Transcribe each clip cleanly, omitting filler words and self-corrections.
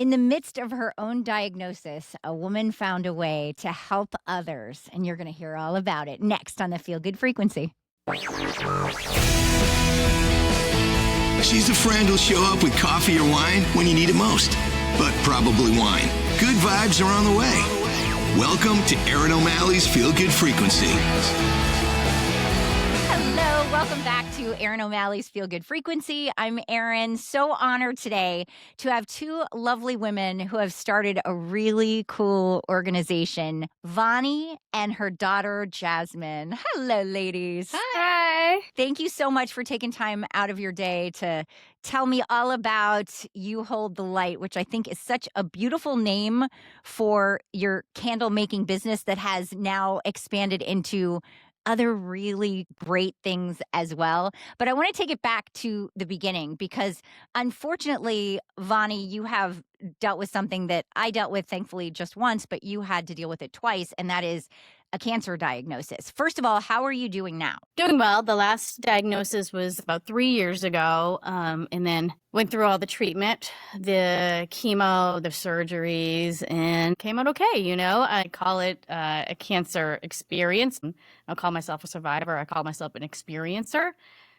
In the midst of her own diagnosis, a woman found a way to help others, and you're going to hear all about it next on the Feel Good Frequency. She's a friend who'll show up with coffee or wine when you need it most. But probably wine. Good vibes are on the way. Welcome to Erin O'Malley's Feel Good Frequency. Hello, welcome back to Erin O'Malley's Feel Good Frequency. I'm Erin. So honored today to have two lovely women who have started a really cool organization, Vani and her daughter, Jasmine. Hello, ladies. Hi. Thank you so much for taking time out of your day to tell me all about You Hold the Light, which I think is such a beautiful name for your candle making business that has now expanded into other really great things as well. But I want to take it back to the beginning because unfortunately, Vani, you have dealt with something that I dealt with thankfully just once, but you had to deal with it twice, and that is a cancer diagnosis. First of all, how are you doing now? Doing well. The last diagnosis was about 3 years ago, and then went through all the treatment, the chemo, the surgeries, and came out okay. I call it a cancer experience. I'll call myself a survivor. I call myself an experiencer.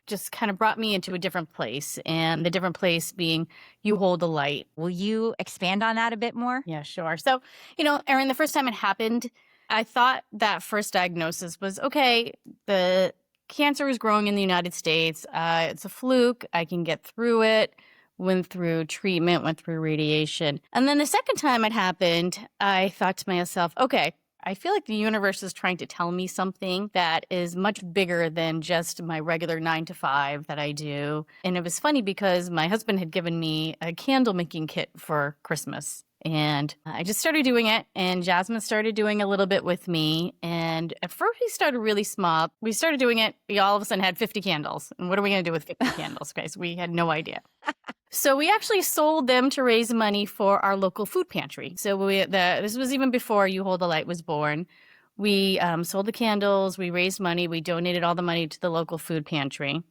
Just kind of brought me into a different place, and the different place being You Hold the Light. Will you expand on that a bit more? Yeah, sure. So, Erin, the first time it happened, I thought that first diagnosis was okay. The cancer is growing in the United States. It's a fluke. I can get through it. Went through treatment, went through radiation. And then the second time it happened, I thought to myself, okay, I feel like the universe is trying to tell me something that is much bigger than just my regular 9 to 5 that I do. And it was funny because my husband had given me a candle making kit for Christmas. And I just started doing it, and Jasmine started doing a little bit with me. And at first we started really small. We started doing it. We all of a sudden had 50 candles. And what are we going to do with 50 candles, guys? We had no idea. So we actually sold them to raise money for our local food pantry. So this was even before You Hold the Light was born. We sold the candles. We raised money. We donated all the money to the local food pantry.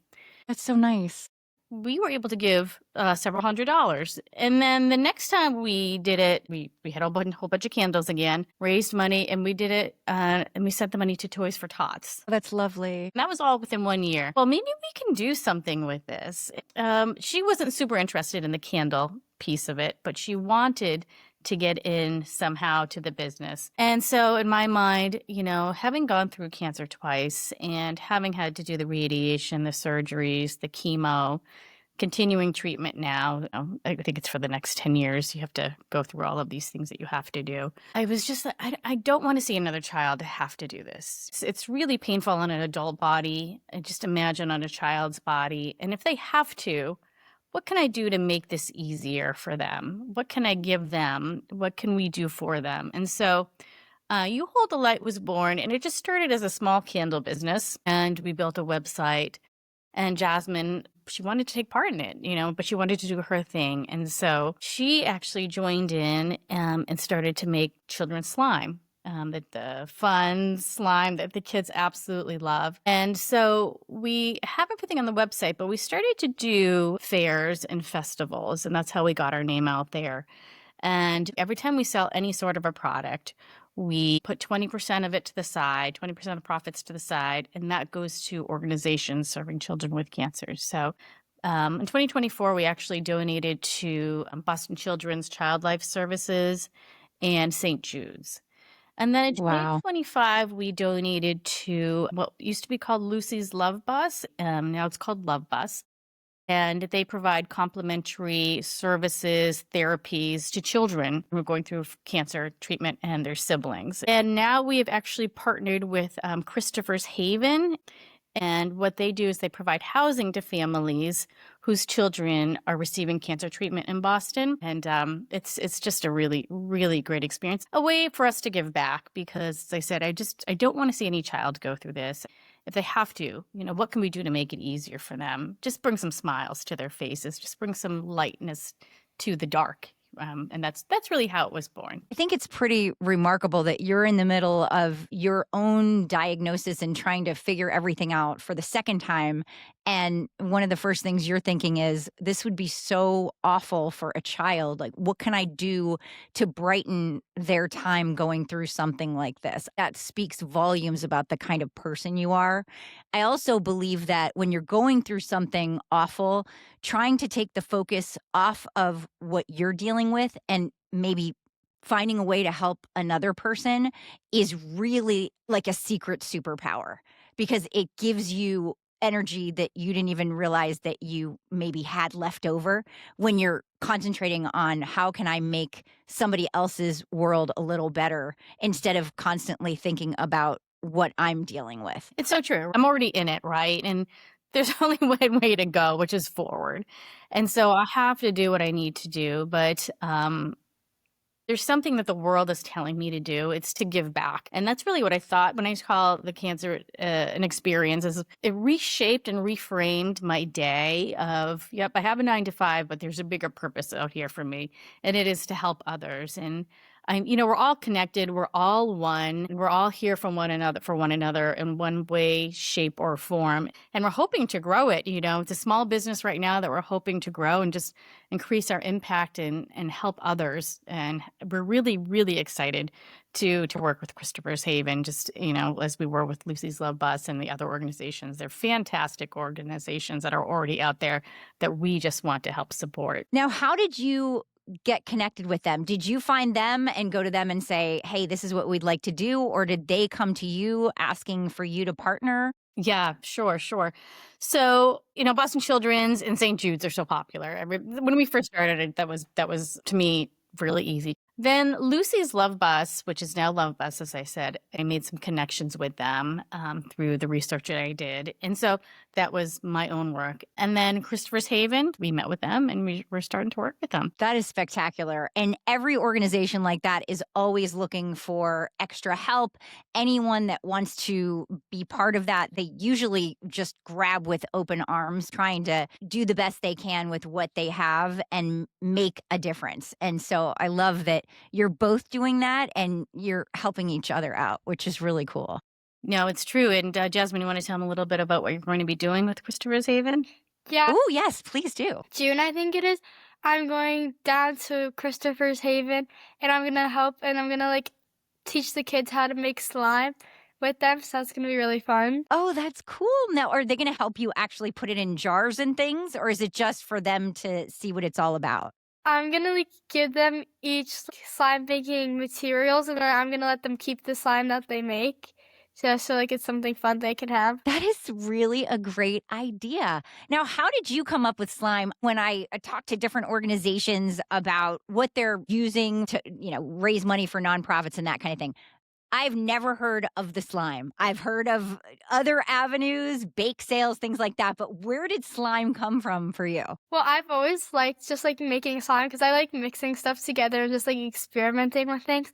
That's so nice. We were able to give several $100s. And then the next time we did it, we had a whole bunch of candles again, raised money, and we did it, and we sent the money to Toys for Tots. That's lovely. And that was all within 1 year. Well, maybe we can do something with this. She wasn't super interested in the candle piece of it, but she wanted to get in somehow to the business. And so in my mind, having gone through cancer twice and having had to do the radiation, the surgeries, the chemo, continuing treatment now, I think it's for the next 10 years, you have to go through all of these things that you have to do. I was just, I don't want to see another child have to do this. It's really painful on an adult body. And just imagine on a child's body. And if they have to, what can I do to make this easier for them? What can I give them? What can we do for them? And so You Hold the Light was born, and it just started as a small candle business. And we built a website. And Jasmine, she wanted to take part in it, but she wanted to do her thing. And so she actually joined in and started to make children's slime. The fun slime that the kids absolutely love. And so we have everything on the website, but we started to do fairs and festivals, and that's how we got our name out there. And every time we sell any sort of a product, we put 20% of it to the side, 20% of profits to the side, and that goes to organizations serving children with cancer. So in 2024, we actually donated to Boston Children's Child Life Services and St. Jude's. And then in Wow. 2025, we donated to what used to be called Lucy's Love Bus. Now it's called Love Bus. And they provide complimentary services, therapies to children who are going through cancer treatment and their siblings. And now we have actually partnered with Christopher's Haven. And what they do is they provide housing to families whose children are receiving cancer treatment in Boston. And it's just a really, really great experience. A way for us to give back because, as I said, I don't want to see any child go through this. If they have to, what can we do to make it easier for them? Just bring some smiles to their faces. Just bring some lightness to the dark, And that's really how it was born. I think it's pretty remarkable that you're in the middle of your own diagnosis and trying to figure everything out for the second time. And one of the first things you're thinking is, this would be so awful for a child. Like, what can I do to brighten their time going through something like this? That speaks volumes about the kind of person you are. I also believe that when you're going through something awful, trying to take the focus off of what you're dealing with and maybe finding a way to help another person is really like a secret superpower, because it gives you energy that you didn't even realize that you maybe had left over when you're concentrating on how can I make somebody else's world a little better instead of constantly thinking about what I'm dealing with. It's so true. I'm already in it, right? And there's only one way to go, which is forward. And so I have to do what I need to do. But there's something that the world is telling me to do. It's to give back. And that's really what I thought when I call the cancer an experience. Is it reshaped and reframed my day of, yep, I have a 9 to 5, but there's a bigger purpose out here for me. And it is to help others. And we're all connected. We're all one. We're all here for one another in one way, shape, or form. And we're hoping to grow it. It's a small business right now that we're hoping to grow and just increase our impact and help others. And we're really, really excited to work with Christopher's Haven, just, as we were with Lucy's Love Bus and the other organizations. They're fantastic organizations that are already out there that we just want to help support. Now, how did you get connected with them? Did you find them and go to them and say, hey, this is what we'd like to do? Or did they come to you asking for you to partner? Yeah, sure. So, Boston Children's and St. Jude's are so popular. When we first started it, that was to me really easy. Then Lucy's Love Bus, which is now Love Bus, as I said, I made some connections with them through the research that I did. And so that was my own work. And then Christopher's Haven, we met with them and we're starting to work with them. That is spectacular. And every organization like that is always looking for extra help. Anyone that wants to be part of that, they usually just grab with open arms, trying to do the best they can with what they have and make a difference. And so I love that you're both doing that and you're helping each other out, which is really cool. No, it's true. And Jasmine, you want to tell them a little bit about what you're going to be doing with Christopher's Haven? Yeah. Oh, yes, please do. June, I think it is. I'm going down to Christopher's Haven and I'm going to help and I'm going to teach the kids how to make slime with them. So that's going to be really fun. Oh, that's cool. Now, are they going to help you actually put it in jars and things, or is it just for them to see what it's all about? I'm going to give them each slime making materials and then I'm going to let them keep the slime that they make. So it's something fun they can have. That is really a great idea. Now, how did you come up with slime? When I talked to different organizations about what they're using to, raise money for nonprofits and that kind of thing, I've never heard of the slime. I've heard of other avenues, bake sales, things like that. But where did slime come from for you? Well, I've always liked just making slime because I like mixing stuff together and just experimenting with things.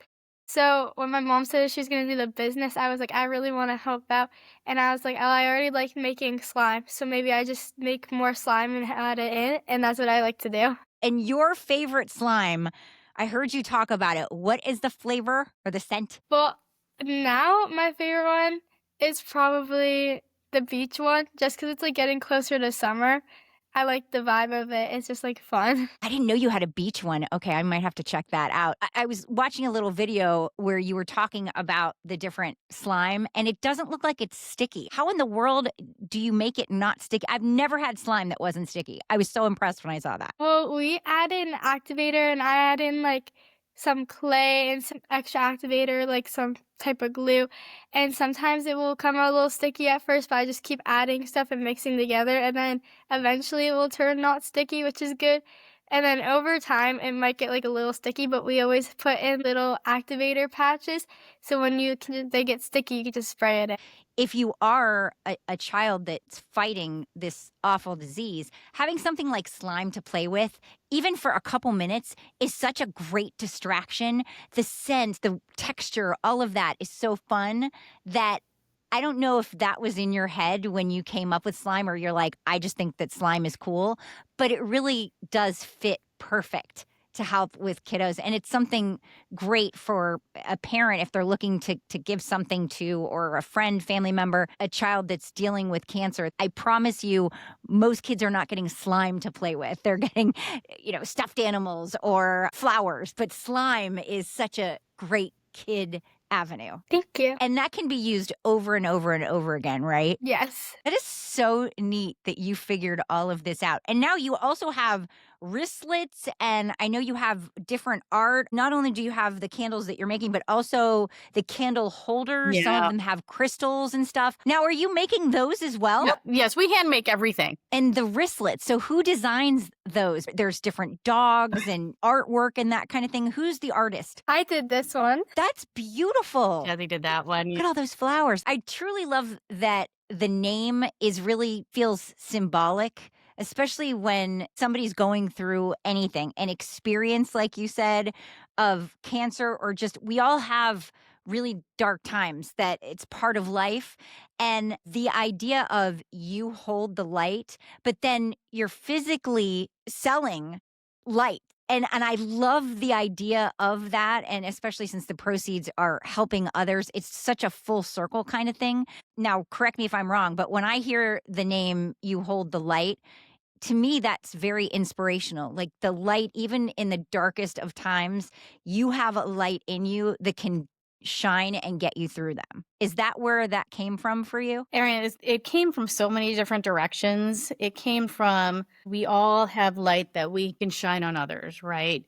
So when my mom said she was going to do the business, I was like, I really want to help out. And I was like, oh, I already like making slime. So maybe I just make more slime and add it in. And that's what I like to do. And your favorite slime, I heard you talk about it. What is the flavor or the scent? Well, now my favorite one is probably the beach one, just because it's getting closer to summer. I like the vibe of it. It's just fun. I didn't know you had a beach one. Okay, I might have to check that out. I was watching a little video where you were talking about the different slime, and it doesn't look like it's sticky. How in the world do you make it not sticky? I've never had slime that wasn't sticky. I was so impressed when I saw that. Well, we add in activator, and I add in some clay and some extra activator, some type of glue. And sometimes it will come out a little sticky at first, but I just keep adding stuff and mixing together. And then eventually it will turn not sticky, which is good. And then over time, it might get a little sticky, but we always put in little activator patches. So when they get sticky, you can just spray it in. If you are a child that's fighting this awful disease, having something like slime to play with, even for a couple minutes, is such a great distraction. The scent, the texture, all of that is so fun that I don't know if that was in your head when you came up with slime, or you're like, I just think that slime is cool, but it really does fit perfect to help with kiddos. And it's something great for a parent if they're looking to give something to, or a friend, family member, a child that's dealing with cancer. I promise you, most kids are not getting slime to play with. They're getting, stuffed animals or flowers. But slime is such a great kid avenue. Thank you. And that can be used over and over and over again, right? Yes. That is so neat that you figured all of this out. And now you also have wristlets, and I know you have different art. Not only do you have the candles that you're making, but also the candle holders. Some of Yeah. them have crystals and stuff. Now, are you making those as well? Yep. Yes, we hand make everything. And the wristlets. So who designs those? There's different dogs and artwork and that kind of thing. Who's the artist? I did this one. That's beautiful. Yeah, they did that one. Look at all those flowers. I truly love that the name feels symbolic, especially when somebody's going through anything, an experience, like you said, of cancer, or just we all have really dark times that it's part of life. And the idea of you hold the light, but then you're physically selling light. And I love the idea of that. And especially since the proceeds are helping others, it's such a full circle kind of thing. Now, correct me if I'm wrong, but when I hear the name You Hold the Light, to me, that's very inspirational. Like the light, even in the darkest of times, you have a light in you that can shine and get you through them. Is that where that came from for you? Erin, it came from so many different directions. It came from we all have light that we can shine on others, right?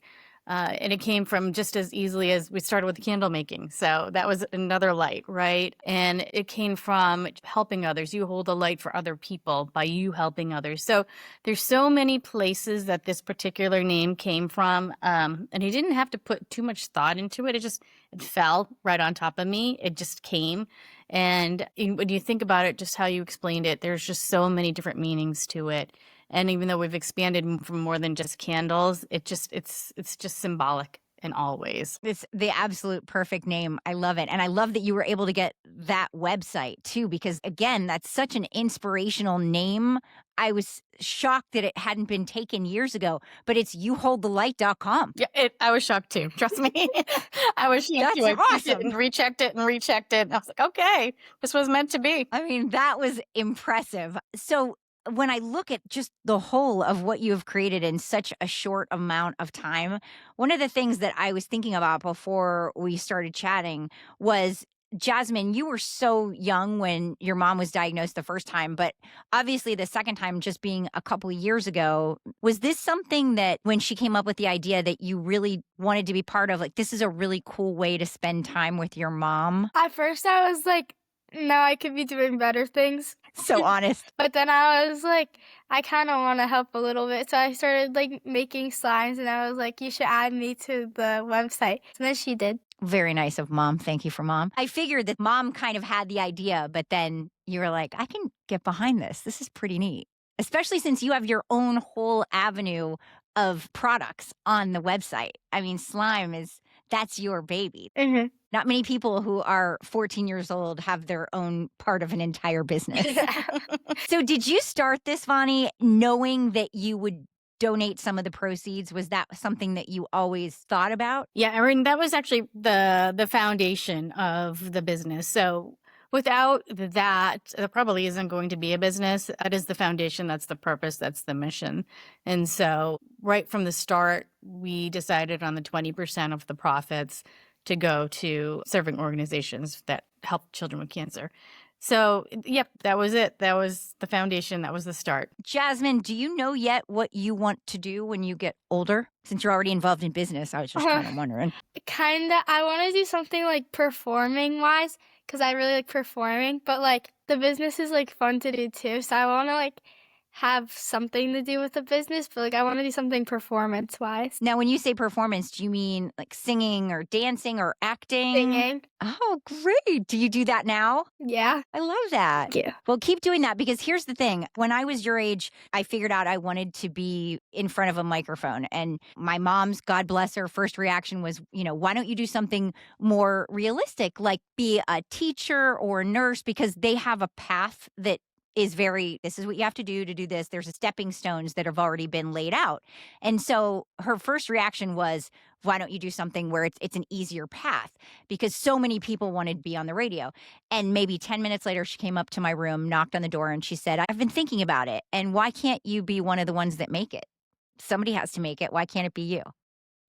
And it came from just as easily as we started with the candle making. So that was another light, right? And it came from helping others. You hold a light for other people by you helping others. So there's so many places that this particular name came from. And I didn't have to put too much thought into it. It fell right on top of me. It just came. And when you think about it, just how you explained it, there's just so many different meanings to it. And even though we've expanded from more than just candles, it's just symbolic in all ways. It's the absolute perfect name. I love it. And I love that you were able to get that website too, because again, that's such an inspirational name. I was shocked that it hadn't been taken years ago, but it's youholdthelight.com. Yeah, I was shocked too. Trust me. I was shocked too. I That's picked it awesome. and rechecked it. And I was like, okay, this was meant to be. I mean, that was impressive. So when I look at just the whole of what you have created in such a short amount of time, one of the things that I was thinking about before we started chatting was, Jasmine, you were so young when your mom was diagnosed the first time, but obviously the second time just being a couple of years ago. Was this something that when she came up with the idea that you really wanted to be part of, like, this is a really cool way to spend time with your mom? At first, I was like, no, I could be doing better things. So honest. But then I was like, I kind of want to help a little bit. So I started like making slimes, and I was like, you should add me to the website. And then she did. Very nice of mom. Thank you for mom. I figured that mom kind of had the idea, but then you were like, I can get behind this. This is pretty neat, especially since you have your own whole avenue of products on the website. I mean, that's your baby. Mm-hmm. Not many people who are 14 years old have their own part of an entire business. So did you start this, Vani, knowing that you would donate some of the proceeds? Was that something that you always thought about? Yeah, Erin, that was actually the foundation of the business. So without that, there probably isn't going to be a business. That is the foundation. That's the purpose. That's the mission. And so right from the start, we decided on the 20% of the profits to go to serving organizations that help children with cancer. So, yep, that was it. That was the foundation. That was the start. Jasmine, do you know yet what you want to do when you get older? Since you're already involved in business, I was just kind of wondering. Kind of. I want to do something like performing wise, because I really like performing. But like the business is like fun to do too. So I want to like have something to do with the business, but like I want to do something performance wise. Now, when you say performance, do you mean like singing or dancing or acting? Singing. Oh, great. Do you do that now? Yeah. I love that. Thank you. Well, keep doing that, because here's the thing. When I was your age, I figured out I wanted to be in front of a microphone. And my mom's, God bless her, first reaction was, why don't you do something more realistic, like be a teacher or a nurse, because they have a path that is this is what you have to do this. There's a stepping stones that have already been laid out. And so her first reaction was, why don't you do something where it's an easier path? Because so many people wanted to be on the radio. And maybe 10 minutes later, she came up to my room, knocked on the door, and she said, I've been thinking about it. And why can't you be one of the ones that make it? Somebody has to make it. Why can't it be you?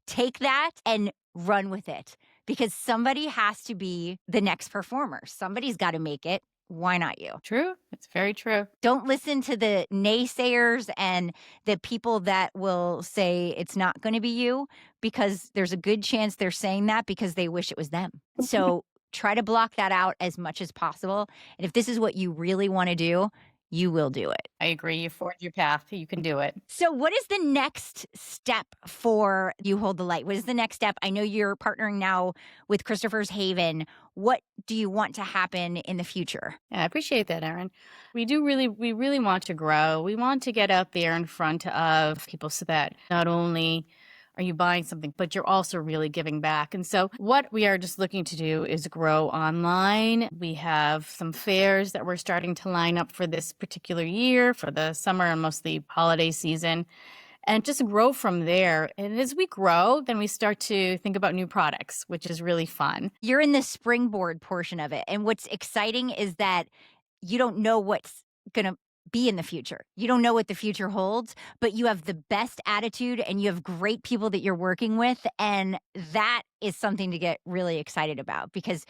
Take that and run with it, because somebody has to be the next performer. Somebody's got to make it. Why not you? True. It's very true. Don't listen to the naysayers and the people that will say it's not going to be you, because there's a good chance they're saying that because they wish it was them. So try to block that out as much as possible. And if this is what you really want to do, you will do it. I agree. You forge your path. You can do it. So what is the next step for You Hold the Light? What is the next step? I know you're partnering now with Christopher's Haven. What do you want to happen in the future? Yeah, I appreciate that, Erin. We really want to grow. We want to get out there in front of people so that not only are you buying something, but you're also really giving back. And so what we are just looking to do is grow online. We have some fairs that we're starting to line up for this particular year, for the summer and mostly holiday season, and just grow from there. And as we grow, then we start to think about new products, which is really fun. You're in the springboard portion of it. And what's exciting is that you don't know what's going to be in the future. You don't know what the future holds, but you have the best attitude and you have great people that you're working with. And that is something to get really excited about, because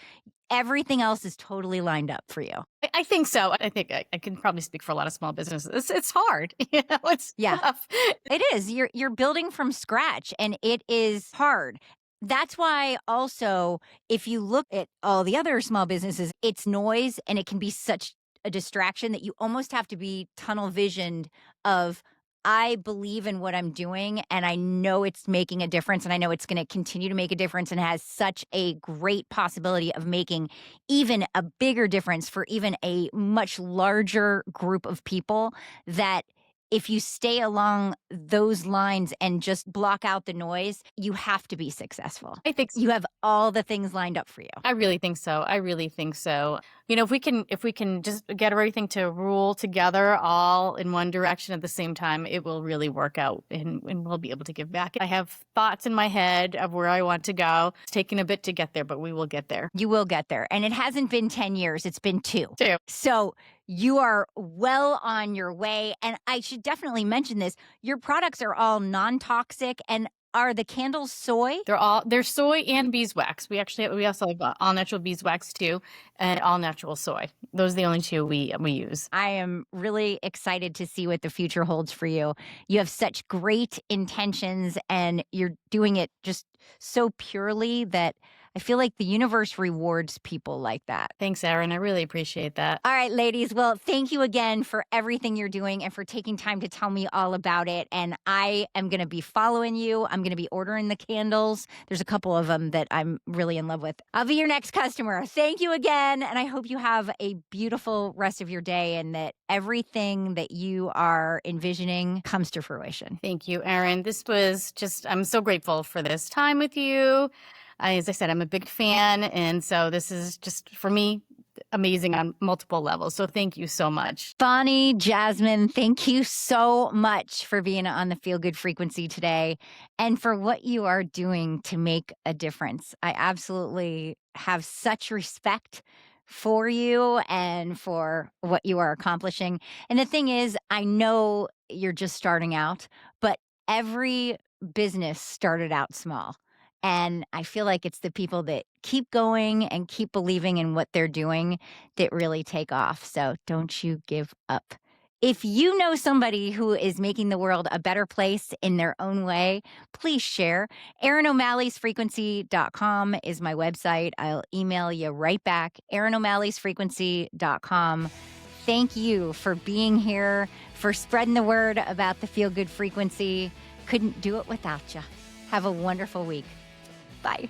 everything else is totally lined up for you. I think so. I think I can probably speak for a lot of small businesses. It's hard. It's tough. It is. You're building from scratch, and it is hard. That's why also, if you look at all the other small businesses, it's noise, and it can be such a distraction that you almost have to be tunnel visioned of, I believe in what I'm doing and I know it's making a difference, and I know it's going to continue to make a difference, and has such a great possibility of making even a bigger difference for even a much larger group of people, that if you stay along those lines and just block out the noise, you have to be successful. I think so. You have all the things lined up for you. I really think so. You know, if we can just get everything to rule together all in one direction at the same time, it will really work out, and we'll be able to give back. I have thoughts in my head of where I want to go. It's taken a bit to get there, but we will get there. You will get there. And it hasn't been 10 years. It's been 2. 2. So you are well on your way. And I should definitely mention this. Your products are all non-toxic, and are the candles soy? They're soy and beeswax. We also have all natural beeswax too, and all natural soy. Those are the only 2 we use. I am really excited to see what the future holds for you. You have such great intentions, and you're doing it just so purely that I feel like the universe rewards people like that. Thanks, Erin. I really appreciate that. All right, ladies. Well, thank you again for everything you're doing and for taking time to tell me all about it. And I am going to be following you. I'm going to be ordering the candles. There's a couple of them that I'm really in love with. I'll be your next customer. Thank you again. And I hope you have a beautiful rest of your day, and that everything that you are envisioning comes to fruition. Thank you, Erin. I'm so grateful for this time with you. As I said, I'm a big fan. And so this is just, for me, amazing on multiple levels. So thank you so much. Bonnie, Jasmine, thank you so much for being on the Feel Good Frequency today, and for what you are doing to make a difference. I absolutely have such respect for you and for what you are accomplishing. And the thing is, I know you're just starting out, but every business started out small. And I feel like it's the people that keep going and keep believing in what they're doing that really take off. So don't you give up. If you know somebody who is making the world a better place in their own way, please share. ErinO'Malley'sFrequency.com is my website. I'll email you right back. ErinO'Malley'sFrequency.com. Thank you for being here, for spreading the word about the Feel Good Frequency. Couldn't do it without you. Have a wonderful week. Bye.